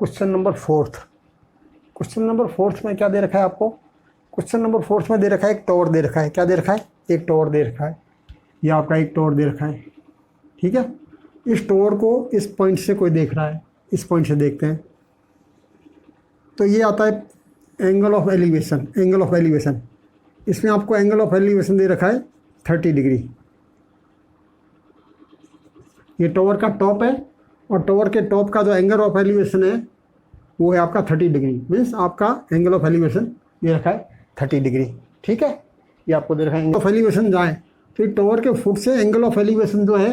Question number fourth. Question number fourth में क्या दे रखा है आपको? क्वेश्चन नंबर फोर्थ में दे रखा है एक टॉवर दे रखा है। क्या दे रखा है? एक टॉवर दे रखा है। यह आपका एक टॉवर दे रखा है, ठीक है। इस टॉवर को इस पॉइंट से कोई देख रहा है, इस पॉइंट से देखते हैं तो ये आता है angle of elevation. Angle of elevation, इसमें आपको एंगल ऑफ एलिवेशन दे रखा है 30 डिग्री। ये टॉवर का टॉप है और टॉवर के टॉप का जो एंगल ऑफ एलिवेशन है वो है आपका 30 डिग्री। मीन्स आपका एंगल ऑफ एलिवेशन दे रखा है 30 डिग्री, ठीक है। ये आपको दे रखा है एंगल ऑफ एलिवेशन जाए तो टॉवर के फुट से एंगल ऑफ एलिवेशन जो है,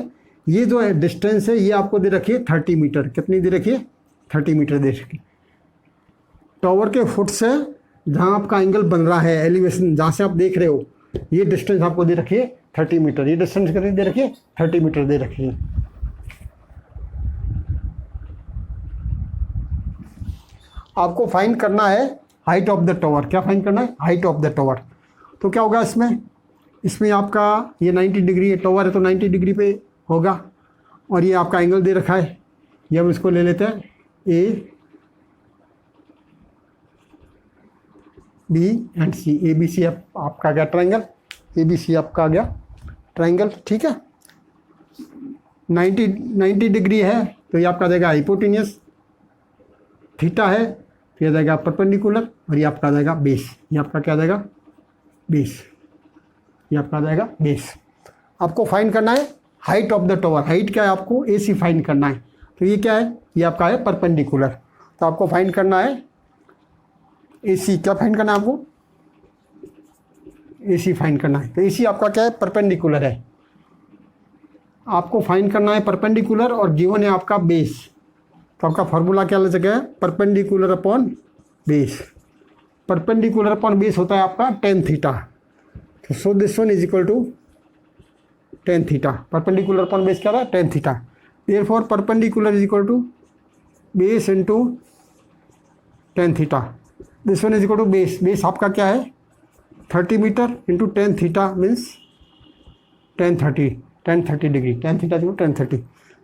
ये जो है डिस्टेंस है, ये आपको दे रखी है 30 मीटर। कितनी दे रखी है? 30 मीटर दे रखी। टॉवर के फुट से जहाँ आपका एंगल बन रहा है, एलिवेशन जहाँ से आप देख रहे हो, ये डिस्टेंस आपको दे रखी है 30 मीटर। ये डिस्टेंस कितनी दे रखी है? 30 मीटर दे रखी है। आपको फाइंड करना है हाइट ऑफ द टॉवर। क्या फाइंड करना है? Height of the tower. तो क्या होगा इसमें आपका ये 90 डिग्री है, टॉवर है तो 90 डिग्री पे होगा और ये आपका एंगल दे रखा है। ये हम इसको ले लेते हैं A B and C. A B C आपका गया ट्रायंगल, ए बी सी आपका आ गया ट्रायंगल, ठीक है। 90 डिग्री है तो ये आपका देगा हाइपोटेन्यूस। थीटा है तो ये जाएगा परपेंडिकुलर और ये आपका जाएगा बेस। ये आपका क्या जाएगा? बेस। ये आपका जाएगा बेस। आपको फाइंड करना है height of the tower. Height क्या है? आपको ए सी फाइंड करना है। तो ये क्या है? ये आपका है परपेंडिकुलर। तो आपको फाइंड करना है ए सी। क्या फाइंड करना है आपको? ए सी फाइंड करना है। तो ए सी आपका क्या है? परपेंडिकुलर है। आपको फाइंड करना है परपेंडिकुलर और गिवन है आपका बेस। तो आपका फार्मूला क्या ले सके? Perpendicular upon base. Perpendicular upon base होता है आपका tan थीटा। तो so this one is equal to tan theta. Perpendicular upon base क्या रहा है? tan theta. Therefore perpendicular is equal to base into tan theta. This one is equal to base. Base आपका क्या है? 30 metre into tan theta means tan 30 degree. tan theta is tan 30।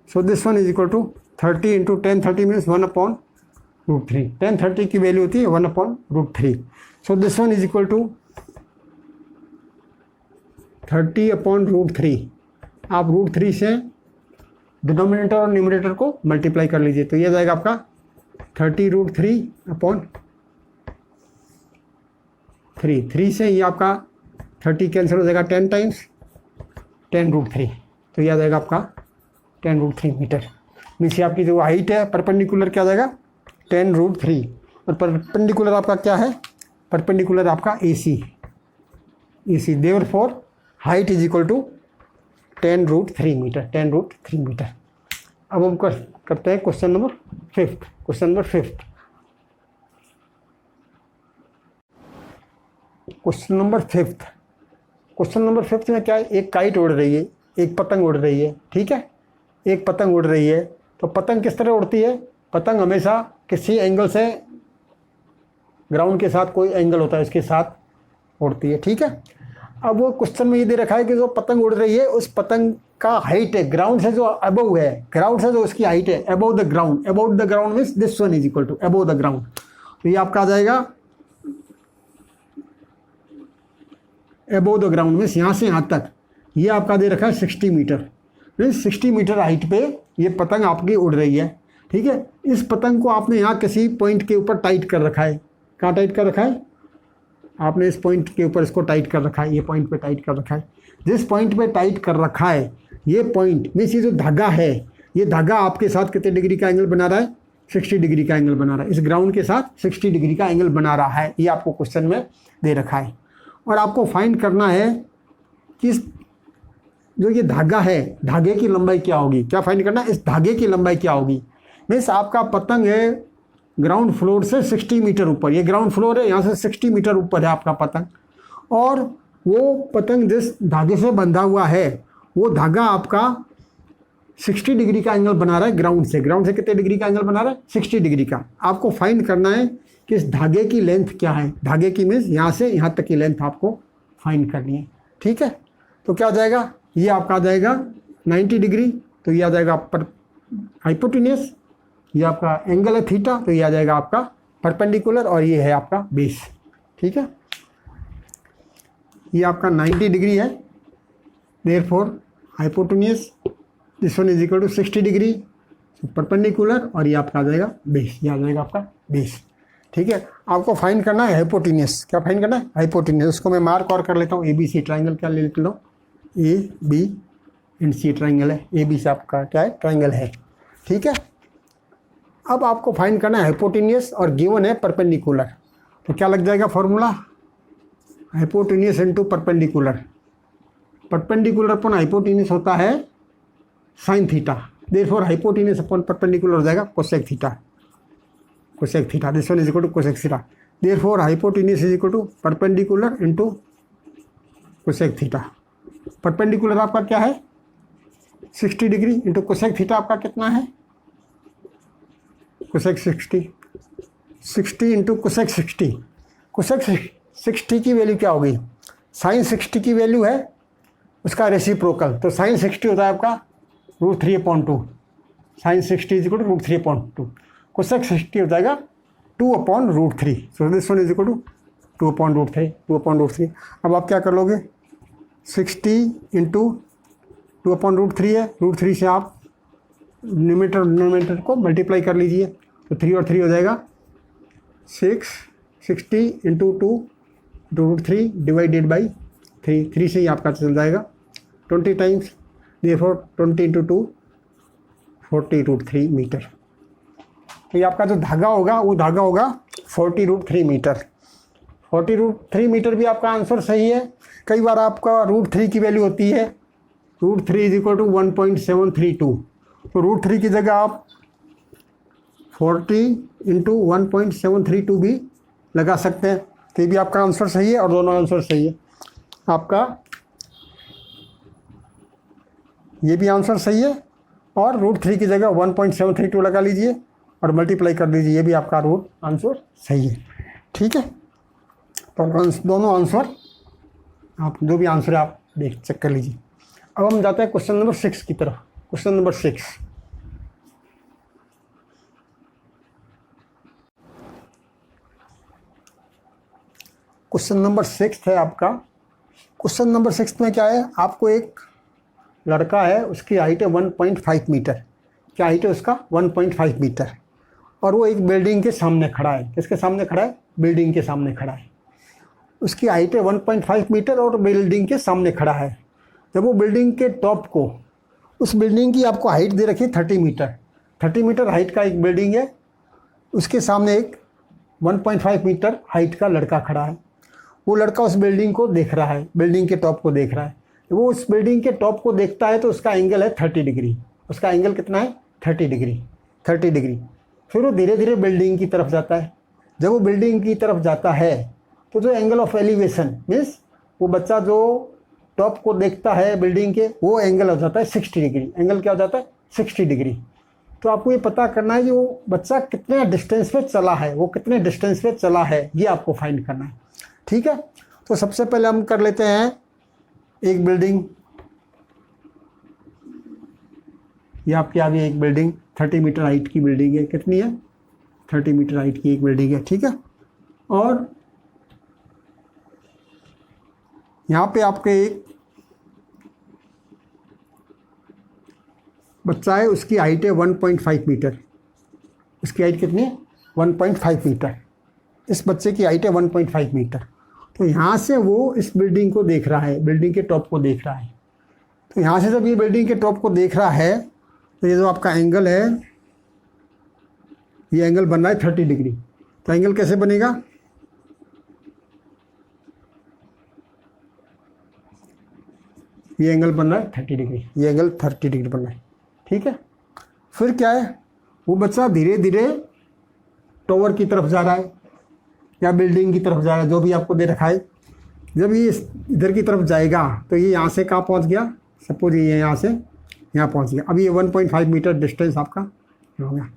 So this one is equal to 30 into tan 30 means 1/√3। tan 30 की value होती है 1/√3। So this one is equal to 30/√3। आप √3 से denominator और numerator को मल्टीप्लाई कर लीजिए तो यह जाएगा आपका 30√3/3। 3 से ये आपका 30 कैंसिल हो जाएगा 10 टाइम्स 10√3। तो यह जाएगा आपका 10√3 मीटर। मीन्स आपकी जो हाइट है परपेंडिकुलर क्या जाएगा? 10√3। और परपेंडिकुलर आपका क्या है? परपेंडिकुलर आपका A C. Therefore height is equal to 10√3 मीटर। 10√3 मीटर। अब हम करते हैं question number 5। Question number 5। Question number 5। Question number 5 में क्या है? एक काइट उड़ रही है, एक पतंग उड़ रही है, ठीक है। एक पतंग उड़ रही है तो पतंग किस तरह उड़ती है? पतंग हमेशा किसी एंगल से, ग्राउंड के साथ कोई एंगल होता है उसके साथ उड़ती है, ठीक है। अब वो क्वेश्चन में ये दे रखा है कि जो पतंग उड़ रही है उस पतंग का हाइट है ग्राउंड से जो अबव है, ग्राउंड से जो उसकी हाइट है above the ground. Above the ground means this one is equal to above the ground. तो ये आपका आ जाएगा अबव द ग्राउंड मीन्स यहाँ से यहाँ तक। ये आपका दे रखा है 60 मीटर। मीन्स 60 मीटर हाइट पे ये पतंग आपकी उड़ रही है, ठीक है। इस पतंग को आपने यहाँ किसी पॉइंट के ऊपर टाइट कर रखा है। कहाँ टाइट कर रखा है? आपने इस पॉइंट के ऊपर इसको टाइट कर रखा है। ये पॉइंट पे टाइट कर रखा है। जिस पॉइंट पे टाइट कर रखा है ये पॉइंट मीन्स ये जो धागा है, ये धागा आपके साथ कितने डिग्री का एंगल बना रहा है? 60 डिग्री का एंगल बना रहा है। इस ग्राउंड के साथ 60 डिग्री का एंगल बना रहा है। ये आपको क्वेश्चन में दे रखा है और आपको फाइंड करना है कि जो ये धागा है, धागे की लंबाई क्या होगी। क्या फाइंड करना है? इस धागे की लंबाई क्या होगी। मीन्स आपका पतंग है ग्राउंड फ्लोर से 60 मीटर ऊपर। ये ग्राउंड फ्लोर है, यहाँ से 60 मीटर ऊपर है आपका पतंग। और वो पतंग जिस धागे से बंधा हुआ है वो धागा आपका 60 डिग्री का एंगल बना रहा है ग्राउंड से। ग्राउंड से कितने डिग्री का एंगल बना रहा है? 60 डिग्री का। आपको फाइंड करना है कि इस धागे की लेंथ क्या है। धागे की मीन्स यहाँ से यहाँ तक की लेंथ आपको फाइंड करनी है, ठीक है। तो क्या आ जाएगा? ये आपका आ जाएगा 90 डिग्री। तो ये आ जाएगा पर हाइपोटेन्यूस ये आपका एंगल है थीटा, तो ये आ जाएगा आपका परपेंडिकुलर और ये है आपका बेस। ठीक है, ये आपका 90 डिग्री है, therefore hypotenuse this one is equal to 60 degree perpendicular और ये आपका आ जाएगा बेस, ये आ जाएगा आपका बेस। ठीक है, आपको फाइंड करना है हाइपोटेन्यूज। क्या फाइंड करना है? हाइपोटेन्यूज। उसको मैं मार्क और कर लेता हूँ, ए बी सी ट्राइंगल क्या ले लेता हूँ, A B and C triangle है, ए बी से आपका क्या है ट्राइंगल है। ठीक है, अब आपको फाइंड करना है हाइपोटेन्यूज और गिवन है परपेंडिकुलर, तो क्या लग जाएगा formula, hypotenuse into perpendicular. Perpendicular upon hypotenuse होता है sine theta, therefore hypotenuse upon perpendicular हो जाएगा cosec theta, cosec theta. This one is equal to cosec theta, therefore hypotenuse is equal to perpendicular into cosec theta. Perpendicular आपका क्या है 60 degree into cosec theta आपका कितना है cosec 60 into cosec 60। Cosec 60 की value क्या होगी, साइन 60 की वैल्यू है उसका रेसिप्रोकल, तो साइन 60 होता है आपका √3/2, sine 60 is equal to √3/2, cosec 60 हो जाएगा 2/√3, so this one is equal to 2/√3। अब आप क्या कर लोगे, 60 इंटू 2/√3 है, √3 से आप न्यूमरेटर को मल्टीप्लाई कर लीजिए, तो 3 और 3 हो जाएगा 60 इंटू 2√3 डिवाइडेड बाई 3 से ही आपका चल जाएगा 20 टाइम्स, देयरफॉर 20 इंटू 2 40√3 मीटर। तो ये आपका जो धागा होगा वो धागा होगा 40√3 मीटर। 40√3 मीटर भी आपका आंसर सही है। कई बार आपका √3 की वैल्यू होती है √3 इज इक्वल टू 1.732, तो √3 की जगह आप 40 इंटू 1.732 भी लगा सकते हैं, तो ये भी आपका आंसर सही है और दोनों आंसर सही है। आपका ये भी आंसर सही है और √3 की जगह 1.732 लगा लीजिए और मल्टीप्लाई कर दीजिए, ये भी आपका रूट आंसर सही है। ठीक है, तो दोनों आंसर आप जो भी आंसर है आप चेक कर लीजिए। अब हम जाते हैं क्वेश्चन नंबर 6 की तरफ। क्वेश्चन नंबर 6, क्वेश्चन नंबर 6 है आपका। क्वेश्चन नंबर 6 में क्या है, आपको एक लड़का है, उसकी हाइट है 1.5 मीटर। क्या हाइट है उसका 1.5 मीटर, और वो एक बिल्डिंग के सामने खड़ा है। किसके सामने खड़ा है? बिल्डिंग के सामने खड़ा है। उसकी हाइट है 1.5 मीटर और बिल्डिंग के सामने खड़ा है। जब वो बिल्डिंग के टॉप को, उस बिल्डिंग की आपको हाइट दे रखी है 30 मीटर, 30 मीटर हाइट का एक बिल्डिंग है, उसके सामने एक 1.5 मीटर हाइट का लड़का खड़ा है। वो लड़का उस बिल्डिंग को देख रहा है, बिल्डिंग के टॉप को देख रहा है। वो उस बिल्डिंग के टॉप को देखता है तो उसका एंगल है 30 डिग्री। उसका एंगल कितना है 30 डिग्री, 30 डिग्री। फिर वो धीरे धीरे बिल्डिंग की तरफ जाता है। जब वो बिल्डिंग की तरफ जाता है तो जो एंगल ऑफ एलिवेशन मीन्स वो बच्चा जो टॉप को देखता है बिल्डिंग के, वो एंगल हो जाता है 60 डिग्री। एंगल क्या हो जाता है 60 डिग्री। तो आपको ये पता करना है कि वो बच्चा कितने डिस्टेंस पे चला है, वो कितने डिस्टेंस पे चला है, ये आपको फाइंड करना है। ठीक है, तो सबसे पहले हम कर लेते हैं एक बिल्डिंग। ये आपके आगे एक बिल्डिंग 30 मीटर हाइट की बिल्डिंग है। कितनी है? 30 मीटर हाइट की एक बिल्डिंग है। ठीक है, और यहाँ पे आपके एक बच्चा है, उसकी हाइट है 1.5 मीटर। उसकी हाइट कितनी है? 1.5 मीटर। इस बच्चे की हाइट है 1.5 मीटर। तो यहाँ से वो इस बिल्डिंग को देख रहा है, बिल्डिंग के टॉप को देख रहा है। तो यहाँ से जब ये बिल्डिंग के टॉप को देख रहा है तो ये जो आपका एंगल है, ये एंगल बन रहा है 30 डिग्री। तो एंगल कैसे बनेगा? ये एंगल बन रहा है 30 डिग्री, ये एंगल 30 डिग्री बन रहा है। ठीक है, फिर क्या है, वो बच्चा धीरे धीरे टावर की तरफ जा रहा है या बिल्डिंग की तरफ जा रहा है, जो भी आपको दे रखा है। जब ये इधर की तरफ जाएगा तो ये यहाँ से कहाँ पहुँच गया, सपोज ये यहाँ से यहाँ पहुँच गया। अब ये 1.5 मीटर डिस्टेंस आपका हो गया।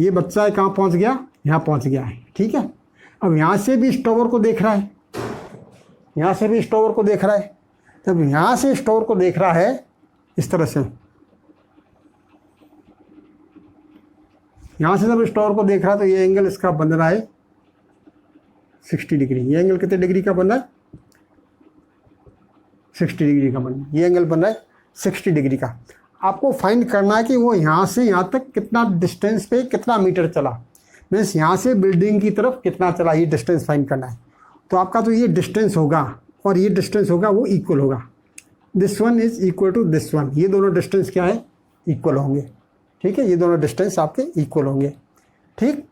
ये बच्चा है कहाँ पहुँच गया? यहाँ पहुँच गया है। ठीक है, अब यहाँ से भी इस टावर को देख रहा है, यहाँ से भी इस टावर को देख रहा है। जब यहाँ से इस टावर को देख रहा है इस तरह से, यहाँ से जब स्टोर को देख रहा है तो ये एंगल इसका बन रहा है 60 डिग्री। ये एंगल कितने डिग्री का बन रहा है? 60 डिग्री का बन रहा है। ये एंगल बन रहा है 60 डिग्री का। आपको फाइंड करना है कि वो यहाँ से यहाँ तक कितना डिस्टेंस पे कितना मीटर चला, मीन्स यहाँ से बिल्डिंग की तरफ कितना चला, ये डिस्टेंस फाइंड करना है। तो आपका तो ये डिस्टेंस होगा और ये डिस्टेंस होगा, वो इक्वल होगा। This one is equal to this one, ये दोनों डिस्टेंस क्या है? इक्वल होंगे। ठीक है, ये दोनों डिस्टेंस आपके इक्वल होंगे। ठीक,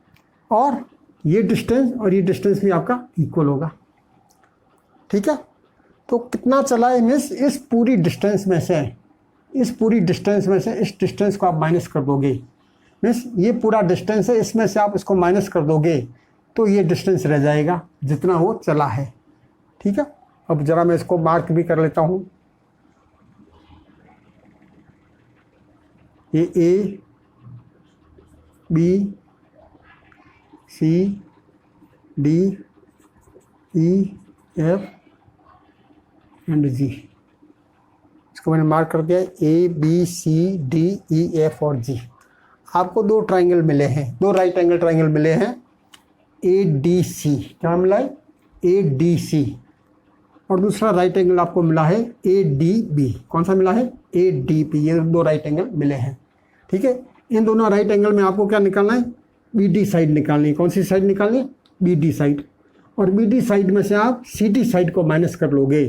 और ये डिस्टेंस और ये डिस्टेंस भी आपका इक्वल होगा। ठीक है, तो कितना चला है मीन्स इस पूरी डिस्टेंस में से, इस पूरी डिस्टेंस में से इस डिस्टेंस को आप माइनस कर दोगे। मीन्स ये पूरा डिस्टेंस है, इसमें से आप इसको माइनस कर दोगे तो ये डिस्टेंस रह जाएगा जितना वो चला है। ठीक है, अब ज़रा मैं इसको मार्क भी कर लेता हूँ। ये A B C D E F and G, इसको मैंने मार्क कर दिया। A B C D E F और जी। आपको दो ट्राइंगल मिले हैं, दो राइट एंगल ट्राइंगल मिले हैं। ए डी सी, क्या मिला है? A D C. और दूसरा राइट एंगल आपको मिला है ए डी बी। कौन सा मिला है? A D B. ये दो राइट एंगल मिले हैं। ठीक है, इन दोनों राइट एंगल में आपको क्या निकालना है? बी डी साइड निकालनी है। कौन सी साइड निकालनी है? B D side. और बी डी साइड में से आप सी डी साइड को माइनस कर लोगे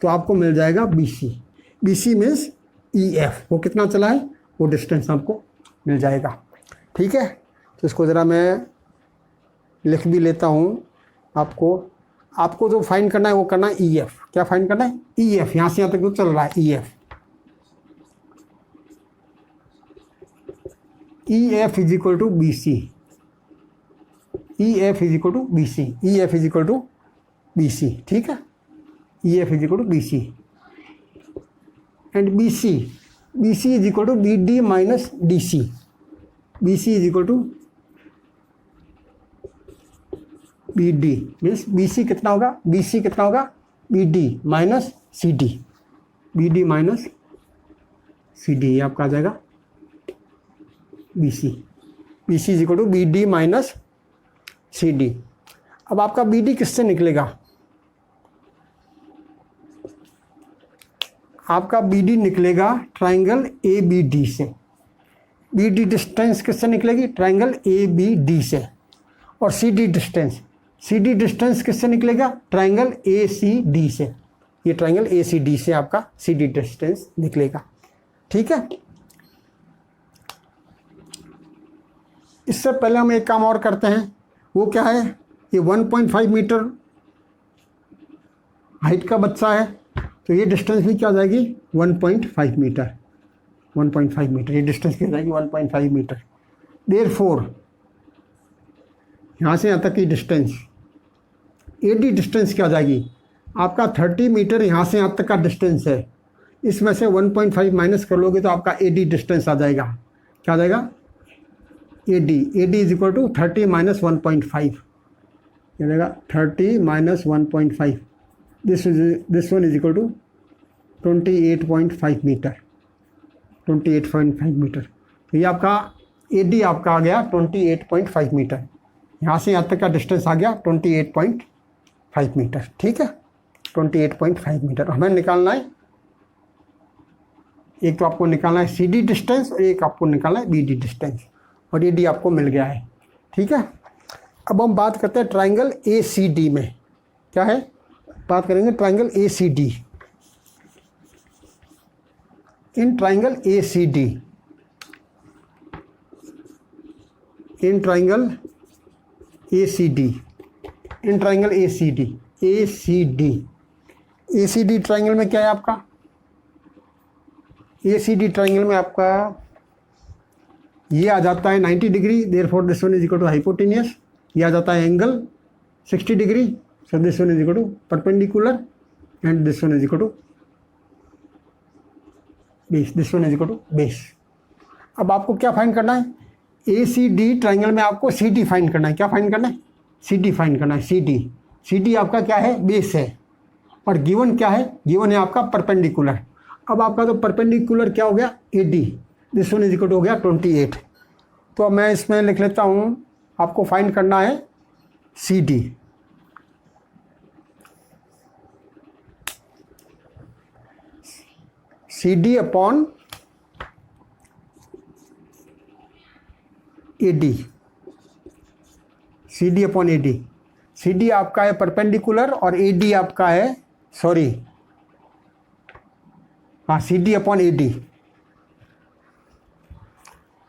तो आपको मिल जाएगा B C. B C means E F, वो कितना चला है वो डिस्टेंस आपको मिल जाएगा। ठीक है, तो इसको ज़रा मैं लिख भी लेता हूँ। आपको जो फाइंड करना है वो करना है ई एफ। क्या फाइंड करना है? E F. यहाँ से यहाँ तक तो चल रहा है E F. E F is equal to B C. E F is equal to B C. E F is equal to B C. ठीक है, E F is equal to B C and B C is equal to B D minus D C. B C is equal to B D, means B C कितना होगा? B C कितना होगा? B D minus C D. B D minus C D, ये आपका आ जाएगा B C. B C is equal to B D minus C D. अब आपका बी डी किससे निकलेगा? आपका बी डी निकलेगा ट्राइंगल ए बी डी से। बी डी डिस्टेंस किससे निकलेगी? ट्राइंगल ए बी डी से। और सी डी डिस्टेंस किससे निकलेगा? ट्राइंगल ए सी डी से। ये ट्राइंगल ए सी डी से आपका सी डी डिस्टेंस निकलेगा। ठीक है, इससे पहले हम एक काम और करते हैं। वो क्या है? ये 1.5 मीटर हाइट का बच्चा है, तो ये डिस्टेंस भी क्या आ जाएगी? 1.5 मीटर। 1.5 मीटर ये डिस्टेंस क्या जाएगी? 1.5 मीटर। देयरफॉर यहाँ से यहाँ तक की डिस्टेंस ए डी डिस्टेंस क्या आ जाएगी? आपका 30 मीटर यहाँ से यहाँ तक का डिस्टेंस है, इसमें से 1.5 माइनस कर लोगे तो आपका ए डी डिस्टेंस आ जाएगा। क्या आ जाएगा? A D is equal to 30 minus 1.5। क्या जाएगा? 30 minus 1.5। This one is equal to 28.5 metre. 28.5 metre. तो ये आपका ए डी आपका आ गया 28.5 मीटर। यहाँ से यहाँ तक का डिस्टेंस आ गया 28.5 मीटर। ठीक है, 28.5 मीटर हमें निकालना है। एक तो आपको निकालना है सी डी डिस्टेंस और एक आपको निकालना है बी डी डिस्टेंस, और ये डी आपको मिल गया है। ठीक है, अब हम बात करते हैं ट्राइंगल ए सी डी में। क्या है? बात करेंगे triangle A C D. In triangle A C D, in triangle A C D, in triangle A C D, A C D, A C D triangle में क्या है आपका? ए सी डी ट्राइंगल में आपका ये आ जाता है 90 degree. Therefore this one is equal to hypotenuse. ये आ जाता है angle 60 degree. So this one is equal to perpendicular and this one is equal to base. This one is equal to base. अब आपको क्या फाइंड करना है? ए C D triangle में आपको सी डी फाइंड करना है। क्या फाइंड करना है? सी डी फाइंड करना है। सी डी आपका क्या है? बेस है। और गिवन क्या है? गिवन है आपका परपेंडिकुलर। अब आपका तो परपेंडिकुलर क्या हो गया? A D. This one is equal to हो गया 28। तो मैं इसमें लिख लेता हूँ, आपको फाइंड करना है C D. C D upon A D, C D upon A D. C D आपका है परपेंडिकुलर और ए डी आपका है, सॉरी, हाँ, C D upon A D.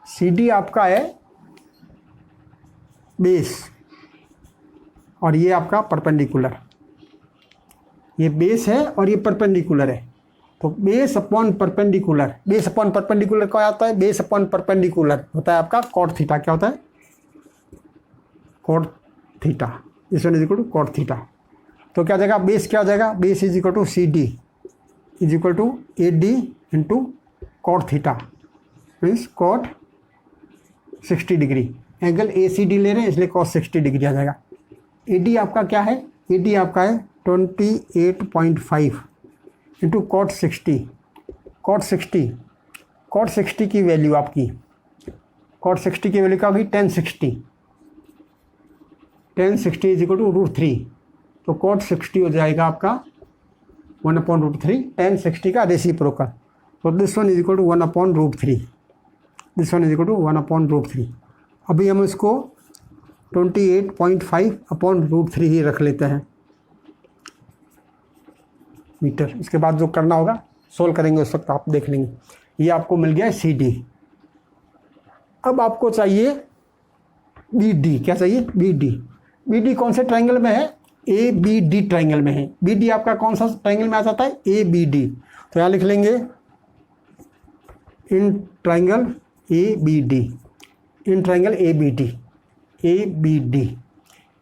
C D आपका है बेस और ये आपका परपेंडिकुलर, ये बेस है और ये परपेंडिकुलर है। तो base upon perpendicular, base upon perpendicular क्या होता है? बेस अपॉन परपेंडिकुलर होता है आपका कॉट थीटा। क्या होता है? Cot theta. This one is equal to cot theta. तो क्या हो जाएगा? बेस क्या हो जाएगा? Base is equal to C D is equal to A D into cot theta, means cot 60 degree. Angle A C D ले रहे हैं इसलिए कॉस 60 डिग्री आ जाएगा। ए डी आपका क्या है? ए डी आपका है 28.5 इंटू कॉट 60। कॉट 60 की वैल्यू आपकी, कॉट 60 की वैल्यू क्या होगी? 1060 इज इक्वल टू √3। तो कॉट 60 हो जाएगा आपका 1/√3, 1060 का रेसिप्रोकल। तो this one is equal to 1/√3, this one is equal to 1/√3। अभी हम इसको 28.5/√3 ही रख लेते हैं मीटर। इसके बाद जो करना होगा सोल्व करेंगे, उस वक्त आप देख लेंगे। ये आपको मिल गया है सी डी। अब आपको चाहिए बी डी। क्या चाहिए? B D. बी डी कौन से ट्रायंगल में है? ए बी डी ट्रायंगल में है। बी डी आपका कौन सा ट्रायंगल में आ जाता है? A B D. तो यहाँ लिख लेंगे in triangle A B D, in triangle A B D, A B D.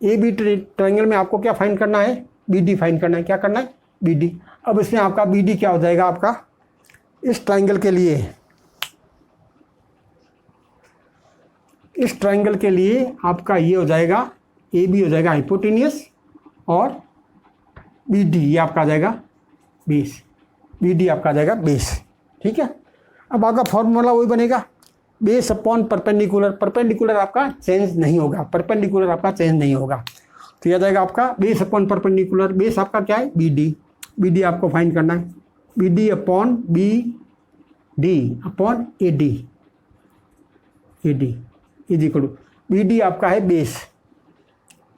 A B triangle में आपको क्या फाइंड करना है? बी डी फाइंड करना है। क्या करना है? B D. अब इसमें आपका बी डी क्या हो जाएगा? आपका इस ट्रायंगल के लिए, इस ट्रायंगल के लिए आपका ये हो जाएगा, ए बी हो जाएगा हाइपोटेनियस और बी डी ये आपका आ जाएगा बेस। बी डी आपका आ जाएगा बेस। ठीक है। अब आपका फॉर्मूला वही बनेगा, बेस अपॉन परपेंडिकुलर। परपेंडिकुलर आपका चेंज नहीं होगा, परपेंडिकुलर आपका चेंज नहीं होगा। तो यह जाएगा आपका बेस अपॉन परपेंडिकुलर। बेस आपका क्या है? B D. बी डी आपको फाइंड करना है। B D upon B D upon A D, A D is equal to, B D आपका है बेस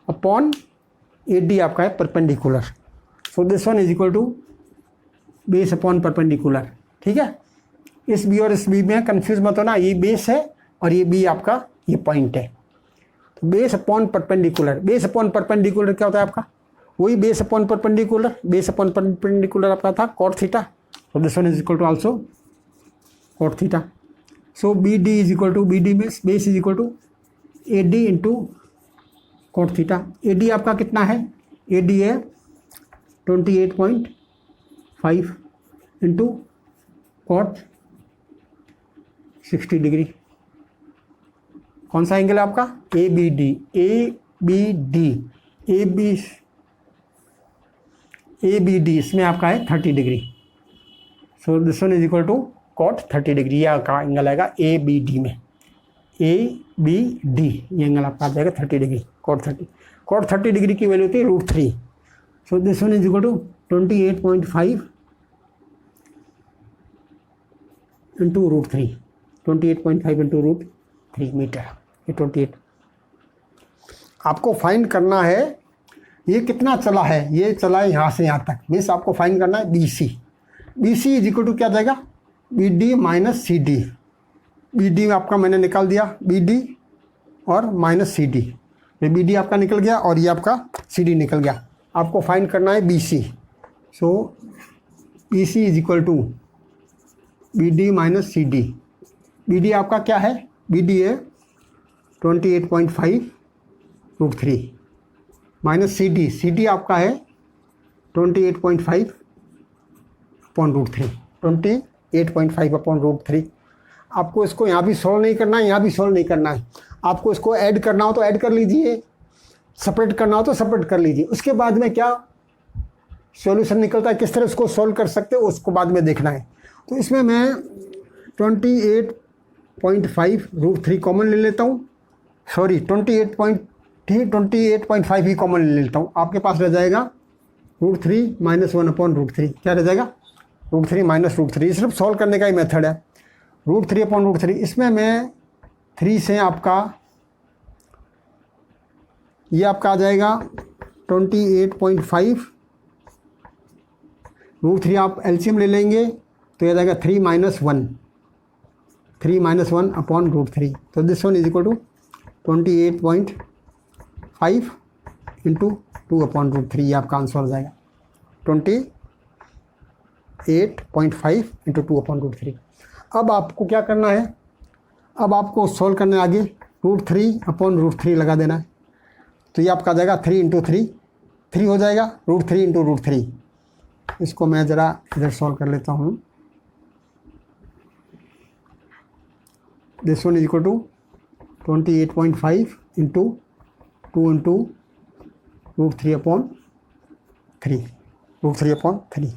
अपॉन ए डी आपका है perpendicular. So this one is equal to base upon perpendicular. ठीक है। इस बी और इस बी में कंफ्यूज मत होना, ये बेस है और ये बी आपका ये पॉइंट है। तो base upon perpendicular, base upon perpendicular क्या होता है आपका? वही base upon perpendicular. Base upon perpendicular आपका था cot theta. So this one is equal to also cot theta. So B D is equal to, B D में base is equal to A D into cot theta. A D आपका कितना है? A D है 28.5 into cot 60 degree. कौन सा angle है आपका? A B D, A B D, A B D इसमें आपका है 30 degree. So this one is equal to cot 30 degree. यह आपका एंगल आएगा ए बी डी में, ए बी डी ये एंगल आपका आ जाएगा 30 डिग्री, कॉट 30। कॉट 30 डिग्री की वैल्यू होती है √3। So this one is equal to 28.5 into √3, 28.5 into √3 metre, ये 28। आपको फाइंड करना है ये कितना चला है। ये चला है यहाँ से यहाँ तक, मीन्स आपको फाइंड करना है B C. B C is equal to क्या जाएगा? B D minus C D. B D आपका मैंने निकाल दिया, बी डी और माइनस सी डी। ये बी डी आपका निकल गया और ये आपका सी डी निकल गया। आपको फाइंड करना है B C. So B C is equal to B D minus C D. B D आपका क्या है? बी डी है 28.5 √3 minus C D. C D आपका है 28.5 अपॉन √3, 28.5 अपॉन √3। आपको इसको यहाँ भी सॉल्व नहीं करना है, यहाँ भी सॉल्व नहीं करना है। आपको इसको ऐड करना हो तो ऐड कर लीजिए, सेपरेट करना हो तो सेपरेट कर लीजिए। उसके बाद में क्या सॉल्यूशन निकलता है, किस तरह उसको सॉल्व कर सकते हो, उसको बाद में देखना है। तो इसमें मैं 28.5 √3 कॉमन ले लेता हूँ, सॉरी 28.5 ही कॉमन ले लेता हूँ। आपके पास रह जाएगा √3 - 1/√3। क्या रह जाएगा? √3 - √3। सिर्फ सॉल्व करने का ही मेथड है। √3/√3 इसमें मैं 3 से आपका ये आपका आ जाएगा 28.5 √3। आप एलसीएम ले लेंगे तो यह जाएगा 3 - 1 3 - 1/√3। तो this one is equal to 28.5 into 2/√3। ये आपका आंसर हो जाएगा 28.5 इंटू 2/√3। अब आपको क्या करना है? अब आपको सॉल्व करने आगे √3/√3 लगा देना है। तो ये आपका आ जाएगा 3 × 3 3 हो जाएगा, √3 × √3। इसको मैं ज़रा इधर सॉल्व कर लेता हूँ। This one is equal to 28.5 into 2 × √3/3 √3/3।